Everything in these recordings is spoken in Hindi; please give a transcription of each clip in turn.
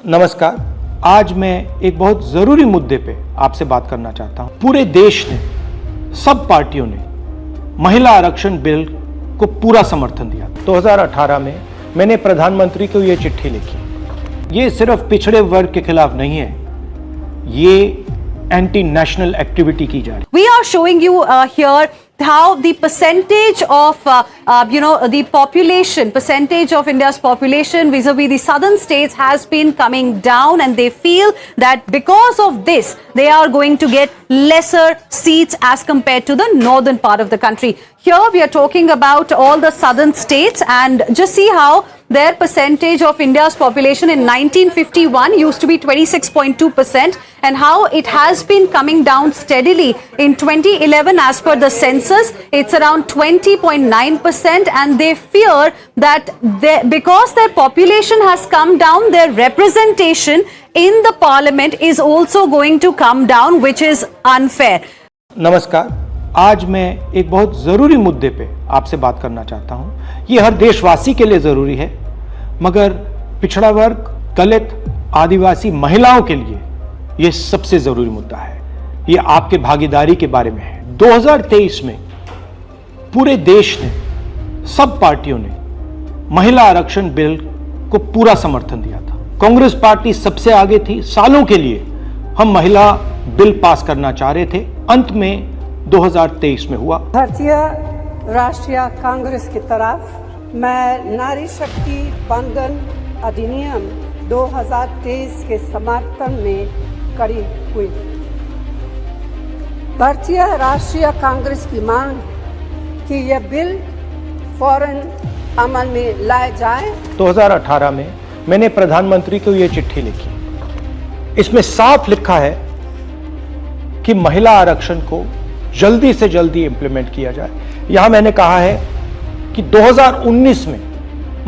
नमस्कार। आज मैं एक बहुत जरूरी मुद्दे पे आपसे बात करना चाहता हूं। पूरे देश ने, सब पार्टियों ने महिला आरक्षण बिल को पूरा समर्थन दिया। 2018 में मैंने प्रधानमंत्री को ये चिट्ठी लिखी। ये सिर्फ पिछड़े वर्ग के खिलाफ नहीं है, ये एंटी नेशनल एक्टिविटी की जा रही है। We are showing you here how the percentage of the population, percentage of India's population vis-a-vis the southern states has been coming down, and they feel that because of this they are going to get lesser seats as compared to the northern part of the country. Here we are talking about all the southern states, and just see how their percentage of India's population in 1951 used to be 26.2%, and how it has been coming down steadily. In 2011, as per the census, it's around 20.9%, and they fear that because their population has come down, their representation in the parliament is also going to come down, which is unfair. नमस्कार। आज मैं एक बहुत जरूरी मुद्दे पे आपसे बात करना चाहता हूं। ये हर देशवासी के लिए जरूरी है, मगर पिछड़ा वर्ग, दलित, आदिवासी महिलाओं के लिए यह सबसे जरूरी मुद्दा है। ये आपके भागीदारी के बारे में है। 2023 में पूरे देश ने, सब पार्टियों ने महिला आरक्षण बिल को पूरा समर्थन दिया था। कांग्रेस पार्टी सबसे आगे थी। सालों के लिए हम महिला बिल पास करना चाह रहे थे। अंत में 2023 में हुआ। भारतीय राष्ट्रीय कांग्रेस की तरफ मैं नारी शक्ति बंधन अधिनियम 2023 के समर्थन में खड़ी हुई। भारतीय राष्ट्रीय कांग्रेस की मांग कि यह बिल फौरन अमल में लाया जाए। 2018 में मैंने प्रधानमंत्री को यह चिट्ठी लिखी। इसमें साफ लिखा है कि महिला आरक्षण को जल्दी से जल्दी इंप्लीमेंट किया जाए। यहां मैंने कहा है कि 2019 में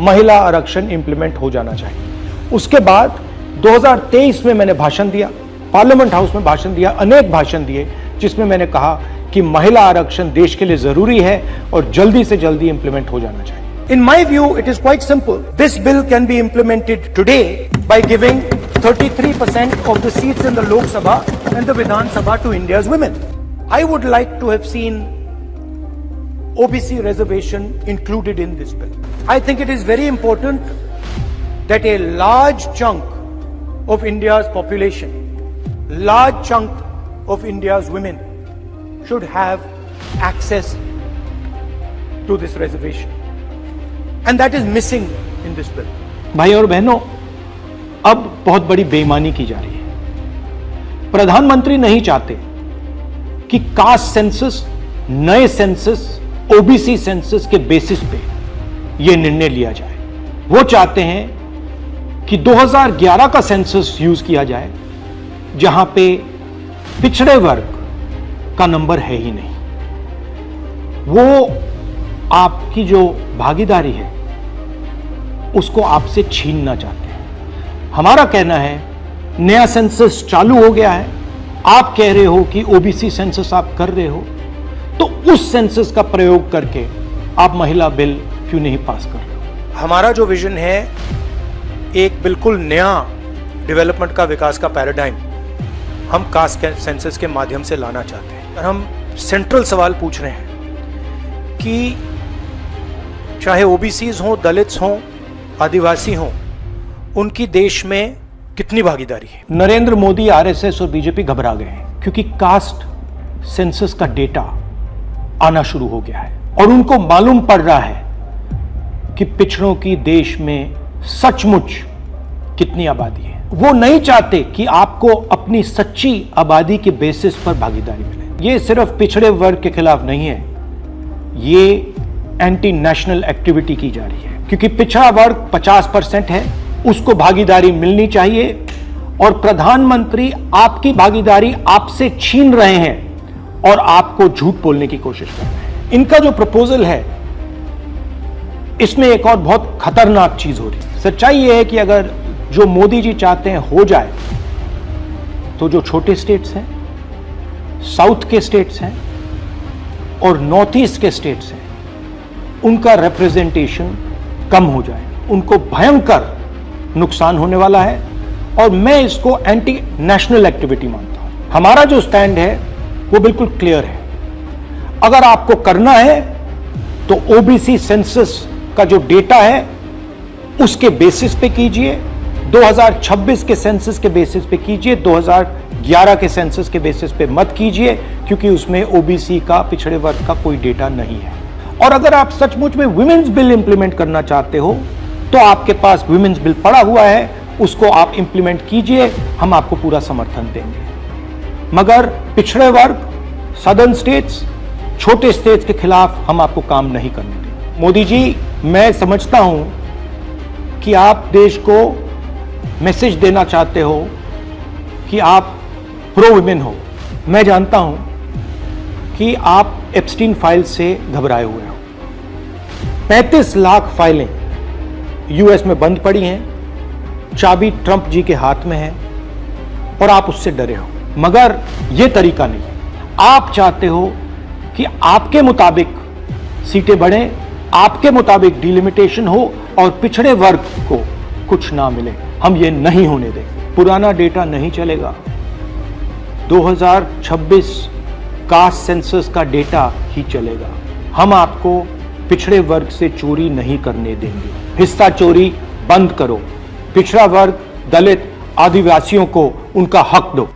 महिला आरक्षण इंप्लीमेंट हो जाना चाहिए। उसके बाद 2023 में मैंने भाषण दिया, पार्लियामेंट हाउस में भाषण दिया, अनेक भाषण दिए, जिसमें मैंने कहा कि महिला आरक्षण देश के लिए जरूरी है और जल्दी से जल्दी इंप्लीमेंट हो जाना चाहिए। In my view, it is quite simple. This bill can be implemented today by giving 33% of the seats in the Lok Sabha and the Vidhan Sabha to India's women. I would like to have seen OBC reservation included in this bill. I think it is very important that a large chunk of India's population, large chunk of India's women should have access to this reservation. And that is missing in this bill. भाई और बहनों, अब बहुत बड़ी बेईमानी की जा रही है। प्रधानमंत्री नहीं चाहते कि कास्ट सेंसस, नए सेंसस, ओबीसी सेंसस के बेसिस पे यह निर्णय लिया जाए। वो चाहते हैं कि 2011 का सेंसस यूज किया जाए, जहां पे पिछड़े वर्ग का नंबर है ही नहीं। वो आपकी जो भागीदारी है उसको आपसे छीनना चाहते हैं। हमारा कहना है नया सेंसस चालू हो गया है, आप कह रहे हो कि ओबीसी सेंसस आप कर रहे हो, तो उस सेंसस का प्रयोग करके आप महिला बिल क्यों नहीं पास कर रहे हो? हमारा जो विजन है एक बिल्कुल नया डेवलपमेंट का, विकास का पैराडाइम हम कास्ट सेंसस के माध्यम से लाना चाहते हैं। और हम सेंट्रल सवाल पूछ रहे हैं कि चाहे ओबीसीज हों, दलित्स हों, आदिवासी हों, उनकी देश में कितनी भागीदारी है। नरेंद्र मोदी, आरएसएस और बीजेपी घबरा गए हैं, क्योंकि कास्ट सेंसस का डेटा आना शुरू हो गया है और उनको मालूम पड़ रहा है कि पिछड़ों की देश में सचमुच कितनी आबादी है। वो नहीं चाहते कि आपको अपनी सच्ची आबादी के बेसिस पर भागीदारी मिले। ये सिर्फ पिछड़े वर्ग के खिलाफ नहीं है, ये एंटी नेशनल एक्टिविटी की जा रही है, क्योंकि पिछड़ा वर्ग 50% है, उसको भागीदारी मिलनी चाहिए। और प्रधानमंत्री आपकी भागीदारी आपसे छीन रहे हैं और आपको झूठ बोलने की कोशिश कर रहे हैं। इनका जो प्रपोजल है, इसमें एक और बहुत खतरनाक चीज हो रही है। सच्चाई यह है कि अगर जो मोदी जी चाहते हैं हो जाए, तो जो छोटे स्टेट्स हैं, साउथ के स्टेट्स हैं और नॉर्थ ईस्ट के स्टेट्स हैं, उनका रिप्रेजेंटेशन कम हो जाए। उनको भयंकर नुकसान होने वाला है और मैं इसको एंटी नेशनल एक्टिविटी मानता हूं। हमारा जो स्टैंड है वो बिल्कुल क्लियर है। अगर आपको करना है तो ओबीसी सेंसस का जो डेटा है उसके बेसिस पे कीजिए, 2026 के सेंसस के बेसिस पे कीजिए, 2011 के सेंसस के बेसिस पे मत कीजिए, क्योंकि उसमें ओबीसी का, पिछड़े वर्ग का कोई डेटा नहीं है। और अगर आप सचमुच में विमेन्स बिल इंप्लीमेंट करना चाहते हो तो आपके पास विमेन्स बिल पड़ा हुआ है, उसको आप इंप्लीमेंट कीजिए, हम आपको पूरा समर्थन देंगे। मगर पिछड़े वर्ग, सदर्न स्टेट्स, छोटे स्टेट्स के खिलाफ हम आपको काम नहीं करने देंगे। मोदी जी, मैं समझता हूं कि आप देश को मैसेज देना चाहते हो कि आप प्रो विमेन हो। मैं जानता हूं कि आप एप्स्टीन फाइल से घबराए हुए हो। 35 लाख फाइलें यूएस में बंद पड़ी हैं, चाबी ट्रंप जी के हाथ में है और आप उससे डरे हो। मगर यह तरीका नहीं है। आप चाहते हो कि आपके मुताबिक सीटें बढ़ें, आपके मुताबिक डिलिमिटेशन हो और पिछड़े वर्ग को कुछ ना मिले। हम ये नहीं होने देंगे। पुराना डेटा नहीं चलेगा। 2026 कास्ट सेंसस का डेटा ही चलेगा। हम आपको पिछड़े वर्ग से चोरी नहीं करने देंगे। हिस्सा चोरी बंद करो। पिछड़ा वर्ग, दलित, आदिवासियों को उनका हक दो।